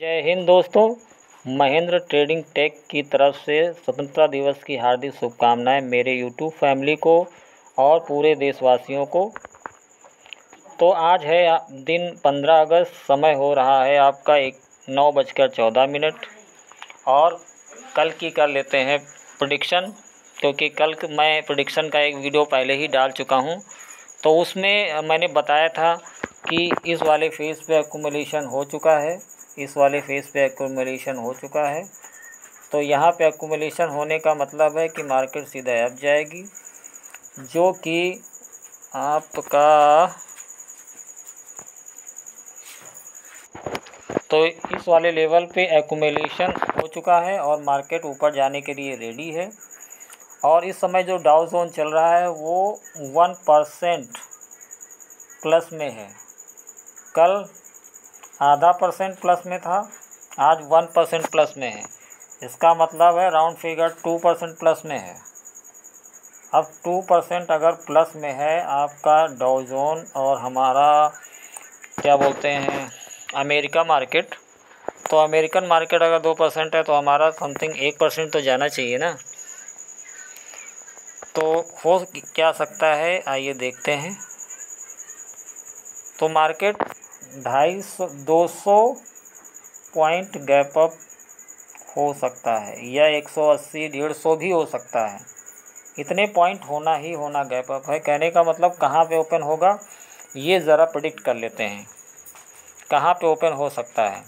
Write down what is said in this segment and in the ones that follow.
जय हिंद दोस्तों। Mahendra trading take की तरफ से स्वतंत्रता दिवस की हार्दिक शुभकामनाएं मेरे यूट्यूब फैमिली को और पूरे देशवासियों को। तो आज है दिन 15 अगस्त, समय हो रहा है आपका 9:14 और कल की कर लेते हैं प्रेडिक्शन, क्योंकि कल मैं प्रेडिक्शन का एक वीडियो पहले ही डाल चुका हूं। तो उसमें मैंने बताया था कि इस वाले फेज़ पे एक्यूमुलेशन हो चुका है, इस वाले फेज़ पे एक्यूमुलेशन हो चुका है। तो यहाँ पे एक्यूमुलेशन होने का मतलब है कि मार्केट सीधा अप जाएगी, जो कि आपका तो इस वाले लेवल पे एक्यूमुलेशन हो चुका है और मार्केट ऊपर जाने के लिए रेडी है। और इस समय जो डाउ जोन चल रहा है वो 1% प्लस में है। कल 0.5% प्लस में था, आज 1% प्लस में है। इसका मतलब है राउंड फिगर 2% प्लस में है। अब 2% अगर प्लस में है आपका डाउ जोन और हमारा क्या बोलते हैं अमेरिका मार्केट, तो अमेरिकन मार्केट अगर 2% है तो हमारा समथिंग 1% तो जाना चाहिए ना। तो हो क्या सकता है, आइए देखते हैं। तो मार्केट 200 पॉइंट गैप अप हो सकता है या 180 150 भी हो सकता है। इतने पॉइंट होना ही होना गैप अप है। कहने का मतलब कहाँ पे ओपन होगा ये ज़रा प्रेडिक्ट कर लेते हैं, कहाँ पे ओपन हो सकता है।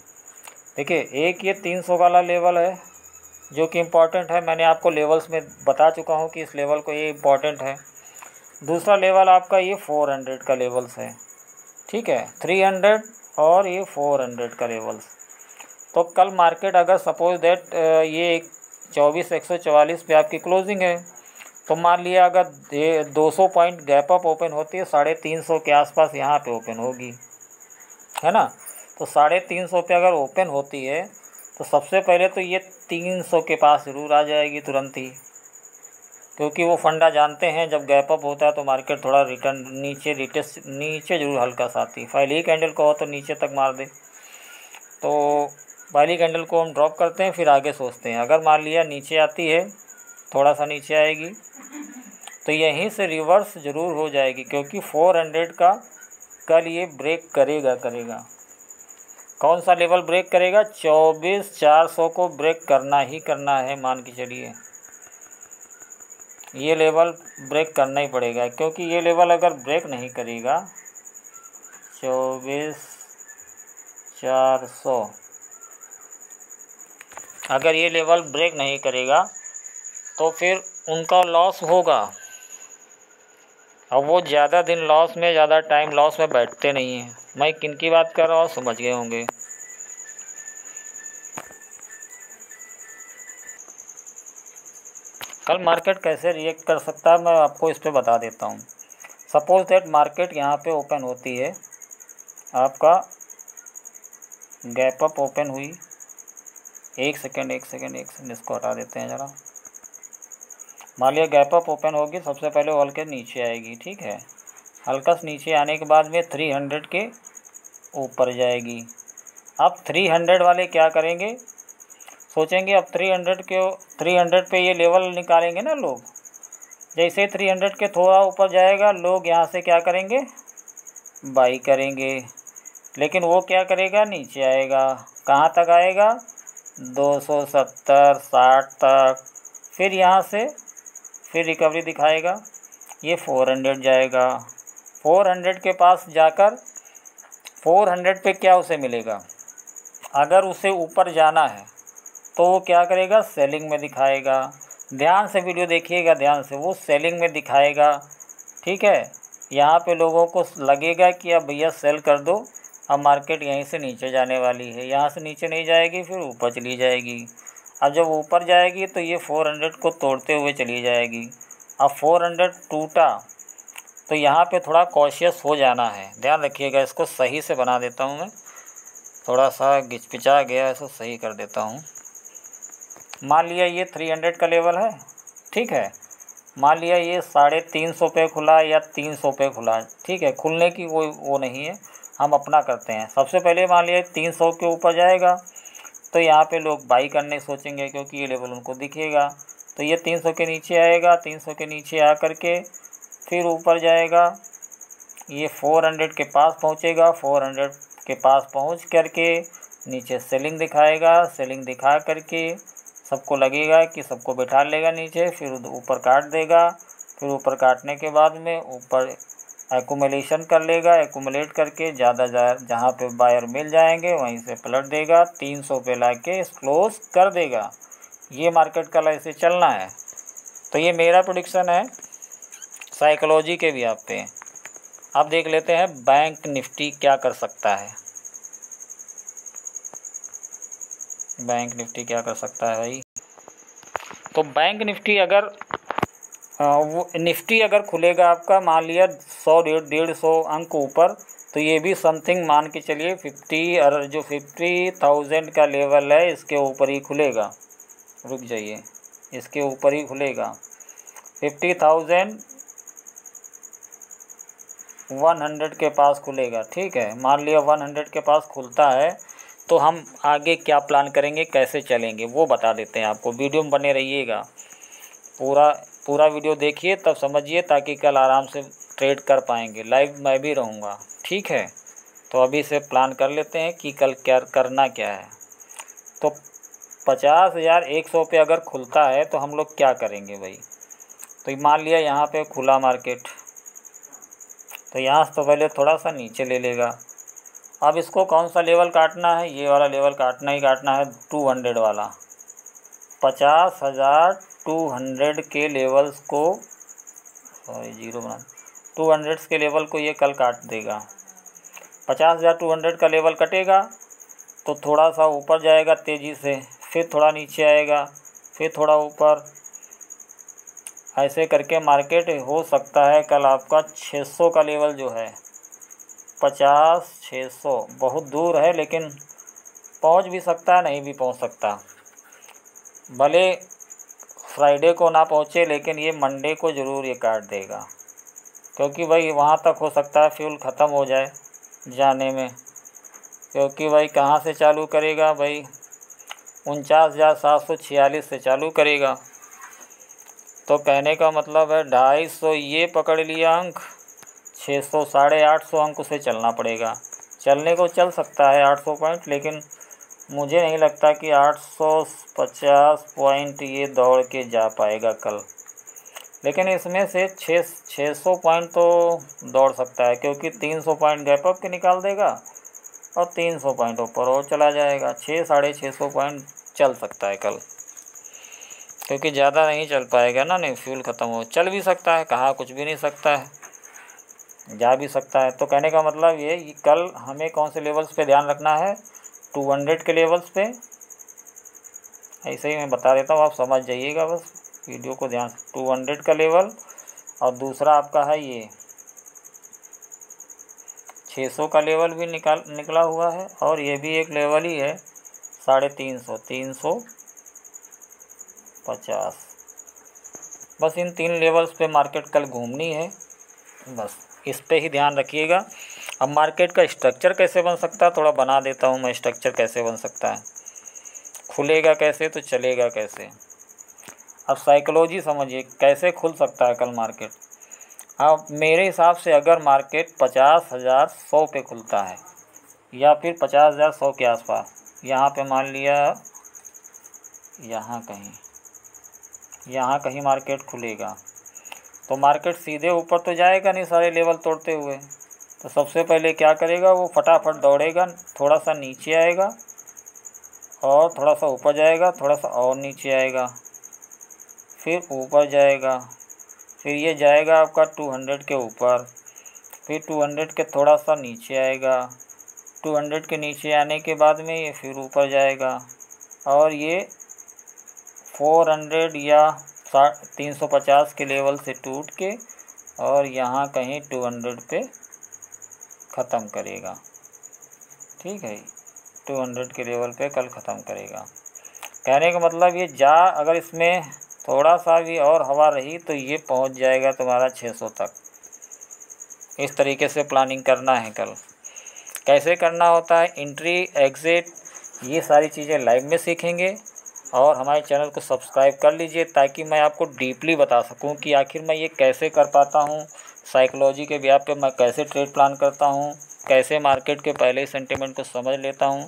देखिए, एक ये 300 वाला लेवल है जो कि इम्पॉर्टेंट है। मैंने आपको लेवल्स में बता चुका हूँ कि इस लेवल को ये इम्पॉर्टेंट है। दूसरा लेवल आपका ये 400 का लेवल्स है, ठीक है, 300 और ये 400 का लेवल्स। तो कल मार्केट अगर सपोज दैट ये 24,144 पे आपकी क्लोजिंग है, तो मान लिया अगर 200 पॉइंट गैप अप ओपन होती है 350 के आसपास यहाँ पे ओपन होगी, है ना। तो 350 पे अगर ओपन होती है तो सबसे पहले तो ये 300 के पास ज़रूर आ जाएगी तुरंत ही, क्योंकि वो फंडा जानते हैं जब गैप अप होता है तो मार्केट थोड़ा रिटर्न नीचे ज़रूर हल्का सा आती है। पहली कैंडल को हो तो नीचे तक मार दे, तो पहली कैंडल को हम ड्रॉप करते हैं, फिर आगे सोचते हैं। अगर मान लिया नीचे आती है, थोड़ा सा नीचे आएगी, तो यहीं से रिवर्स ज़रूर हो जाएगी, क्योंकि 400 का कल ये ब्रेक करेगा। कौन सा लेवल ब्रेक करेगा? 24,400 को ब्रेक करना ही करना है, मान के चलिए। ये लेवल ब्रेक करना ही पड़ेगा, क्योंकि ये लेवल अगर ब्रेक नहीं करेगा 24,400 अगर ये लेवल ब्रेक नहीं करेगा तो फिर उनका लॉस होगा। अब वो ज़्यादा दिन लॉस में, ज़्यादा टाइम लॉस में बैठते नहीं हैं। मैं किन की बात कर रहा हूँ समझ गए होंगे। कल मार्केट कैसे रिएक्ट कर सकता है मैं आपको इस पे बता देता हूँ। सपोज दैट मार्केट यहाँ पे ओपन होती है, आपका गैप अप ओपन हुई, एक सेकेंड इसको हटा देते हैं ज़रा। मान लिया गैप अप ओपन होगी, सबसे पहले हॉल के नीचे आएगी, ठीक है। हल्का से नीचे आने के बाद में 300 के ऊपर जाएगी। अब 300 वाले क्या करेंगे, सोचेंगे अब 300 पे ये लेवल निकालेंगे ना लोग। जैसे 300 के थोड़ा ऊपर जाएगा, लोग यहाँ से क्या करेंगे, बाई करेंगे। लेकिन वो क्या करेगा, नीचे आएगा। कहाँ तक आएगा? 270 60 तक। फिर यहाँ से फिर रिकवरी दिखाएगा, ये 400 जाएगा। 400 के पास जाकर 400 पे क्या उसे मिलेगा? अगर उसे ऊपर जाना है तो वो क्या करेगा, सेलिंग में दिखाएगा। ध्यान से वीडियो देखिएगा, ध्यान से, वो सेलिंग में दिखाएगा, ठीक है। यहाँ पे लोगों को लगेगा कि अब भैया सेल कर दो, अब मार्केट यहीं से नीचे जाने वाली है। यहाँ से नीचे नहीं जाएगी, फिर ऊपर चली जाएगी। अब जब ऊपर जाएगी तो ये 400 को तोड़ते हुए चली जाएगी। अब 400 टूटा तो यहाँ पे थोड़ा कॉशियस हो जाना है। ध्यान रखिएगा, इसको सही से बना देता हूँ मैं, थोड़ा सा घिचपिचा गया, इसको सही कर देता हूँ। मान लिया ये 300 का लेवल है, ठीक है। मान लिया ये 350 पे खुला या 300 पे खुला, ठीक है। खुलने की वो नहीं है, हम अपना करते हैं। सबसे पहले मान लिया 300 के ऊपर जाएगा, तो यहाँ पे लोग बाई करने सोचेंगे क्योंकि ये लेवल उनको दिखेगा। तो ये 300 के नीचे आएगा, 300 के नीचे आ कर के फिर ऊपर जाएगा, ये 400 के पास पहुँचेगा, 400 के पास पहुँच कर के नीचे सेलिंग दिखाएगा, सेलिंग दिखा कर के सबको लगेगा कि सबको बैठा लेगा नीचे, फिर ऊपर काट देगा, फिर ऊपर काटने के बाद में ऊपर एक्यूमुलेशन कर लेगा, एक्यूमुलेट करके ज़्यादा जहाँ पे बायर मिल जाएंगे वहीं से पलट देगा, 300 पे लाके क्लोज कर देगा। ये मार्केट कल ऐसे चलना है। तो ये मेरा प्रेडिक्शन है साइकोलॉजी के भी आप पे। अब देख लेते हैं बैंक निफ्टी क्या कर सकता है। बैंक निफ्टी क्या कर सकता है भाई? तो बैंक निफ्टी अगर वो निफ्टी अगर खुलेगा आपका मान लिया 100-150 अंक ऊपर, तो ये भी समथिंग मान के चलिए 50,000 का लेवल है, इसके ऊपर ही खुलेगा। रुक जाइए, इसके ऊपर ही खुलेगा, 50,100 के पास खुलेगा। ठीक है, मान लिया 100 के पास खुलता है, तो हम आगे क्या प्लान करेंगे, कैसे चलेंगे वो बता देते हैं आपको। वीडियो में बने रहिएगा, पूरा वीडियो देखिए तब समझिए, ताकि कल आराम से ट्रेड कर पाएंगे। लाइव मैं भी रहूँगा, ठीक है। तो अभी से प्लान कर लेते हैं कि कल क्या करना क्या है। तो 50,100 पे अगर खुलता है तो हम लोग क्या करेंगे भाई? तो मान लिया यहाँ पे खुला मार्केट, तो यहाँ से तो पहले थोड़ा सा नीचे ले लेगा। अब इसको कौन सा लेवल काटना है? ये वाला लेवल काटना ही काटना है, 200 वाला। 50,200 के लेवल्स को, सॉरी जीरो बना, 200 के लेवल को ये कल काट देगा। 50,200 का लेवल कटेगा तो थोड़ा सा ऊपर जाएगा तेज़ी से, फिर थोड़ा नीचे आएगा, फिर थोड़ा ऊपर, ऐसे करके मार्केट हो सकता है कल आपका 600 का लेवल जो है, 50,600 बहुत दूर है, लेकिन पहुंच भी सकता है, नहीं भी पहुंच सकता। भले फ्राइडे को ना पहुंचे, लेकिन ये मंडे को ज़रूर ये काट देगा, क्योंकि भाई वहाँ तक हो सकता है फ्यूल ख़त्म हो जाए जाने में। क्योंकि भाई कहाँ से चालू करेगा भाई? 49,746 से चालू करेगा। तो कहने का मतलब है 250 ये पकड़ लिया अंक, 600 850 अंक से चलना पड़ेगा। चलने को चल सकता है 800 पॉइंट, लेकिन मुझे नहीं लगता कि 850 पॉइंट ये दौड़ के जा पाएगा कल। लेकिन इसमें से 600 पॉइंट तो दौड़ सकता है, क्योंकि 300 पॉइंट गैप अप के निकाल देगा और 300 पॉइंट ऊपर और चला जाएगा। 600-650 पॉइंट चल सकता है कल, क्योंकि ज़्यादा नहीं चल पाएगा ना, नहीं फ्यूल ख़त्म हो। चल भी सकता है, कहाँ कुछ भी नहीं सकता है, जा भी सकता है। तो कहने का मतलब ये कि कल हमें कौन से लेवल्स पे ध्यान रखना है? 200 के लेवल्स पे। ऐसे ही मैं बता देता हूँ, आप समझ जाइएगा बस वीडियो को ध्यान से। 200 का लेवल, और दूसरा आपका है ये 600 का लेवल भी निकला हुआ है, और ये भी एक लेवल ही है 350, 350। बस इन 3 लेवल्स पे मार्केट कल घूमनी है, बस इस पे ही ध्यान रखिएगा। अब मार्केट का स्ट्रक्चर कैसे बन सकता है, थोड़ा बना देता हूँ मैं। स्ट्रक्चर कैसे बन सकता है, खुलेगा कैसे तो चलेगा कैसे। अब साइकोलॉजी समझिए कैसे खुल सकता है कल मार्केट। अब मेरे हिसाब से अगर मार्केट 50,100 पे खुलता है, या फिर 50,100 के आसपास, यहाँ पे मान लिया यहाँ कहीं मार्केट खुलेगा, तो मार्केट सीधे ऊपर तो जाएगा नहीं सारे लेवल तोड़ते हुए। तो सबसे पहले क्या करेगा, वो फटाफट दौड़ेगा, थोड़ा सा नीचे आएगा और थोड़ा सा ऊपर जाएगा, थोड़ा सा और नीचे आएगा, फिर ऊपर जाएगा, फिर ये जाएगा आपका 200 के ऊपर, फिर 200 के थोड़ा सा नीचे आएगा, 200 के नीचे आने के बाद में ये फिर ऊपर जाएगा, और ये 400 या 350 के लेवल से टूट के और यहाँ कहीं 200 पे ख़त्म करेगा। ठीक है, 200 के लेवल पे कल ख़त्म करेगा। कहने का मतलब ये अगर इसमें थोड़ा सा भी और हवा रही तो ये पहुंच जाएगा तुम्हारा 600 तक। इस तरीके से प्लानिंग करना है कल। कैसे करना होता है, एंट्री एग्ज़िट ये सारी चीज़ें लाइव में सीखेंगे। और हमारे चैनल को सब्सक्राइब कर लीजिए ताकि मैं आपको डीपली बता सकूं कि आखिर मैं ये कैसे कर पाता हूं, साइकोलॉजी के व्याप पे मैं कैसे ट्रेड प्लान करता हूं, कैसे मार्केट के पहले ही सेंटिमेंट को समझ लेता हूं।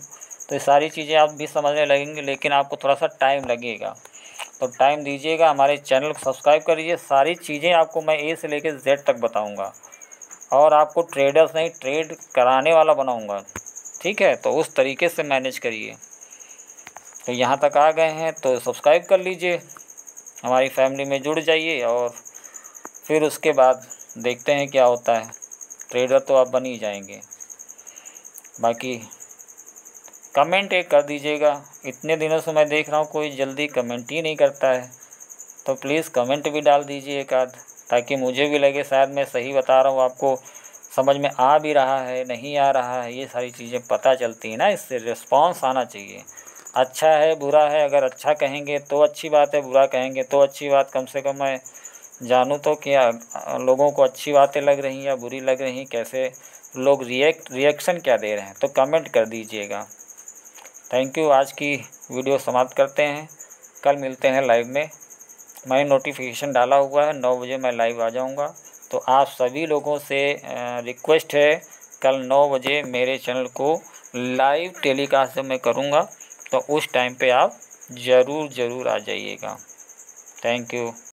तो ये सारी चीज़ें आप भी समझने लगेंगे, लेकिन आपको थोड़ा सा टाइम लगेगा, तो टाइम दीजिएगा। हमारे चैनल को सब्सक्राइब कर लीजिए। सारी चीज़ें आपको मैं ए से लेकर जेड तक बताऊँगा और आपको ट्रेडर्स नहीं, ट्रेड कराने वाला बनाऊँगा। ठीक है, तो उस तरीके से मैनेज करिए। तो यहाँ तक आ गए हैं तो सब्सक्राइब कर लीजिए, हमारी फैमिली में जुड़ जाइए और फिर उसके बाद देखते हैं क्या होता है। ट्रेडर तो आप बन ही जाएंगे। बाकी कमेंट एक कर दीजिएगा, इतने दिनों से मैं देख रहा हूँ कोई जल्दी कमेंट ही नहीं करता है, तो प्लीज़ कमेंट भी डाल दीजिए एक आध, ताकि मुझे भी लगे शायद मैं सही बता रहा हूँ, आपको समझ में आ भी रहा है नहीं आ रहा है। ये सारी चीज़ें पता चलती हैं ना, इससे रिस्पॉन्स आना चाहिए। अच्छा है बुरा है, अगर अच्छा कहेंगे तो अच्छी बात है, बुरा कहेंगे तो अच्छी बात। कम से कम मैं जानूँ तो क्या लोगों को अच्छी बातें लग रही या बुरी लग रही, कैसे लोग रिएक्शन क्या दे रहे हैं, तो कमेंट कर दीजिएगा। Thank you. आज की वीडियो समाप्त करते हैं, कल मिलते हैं लाइव में। मैंने नोटिफिकेशन डाला हुआ है 9 बजे मैं लाइव आ जाऊंगा, तो आप सभी लोगों से रिक्वेस्ट है कल 9 बजे मेरे चैनल को लाइव टेलीकास्ट जब मैं करूंगा तो उस टाइम पे आप ज़रूर आ जाइएगा। Thank you.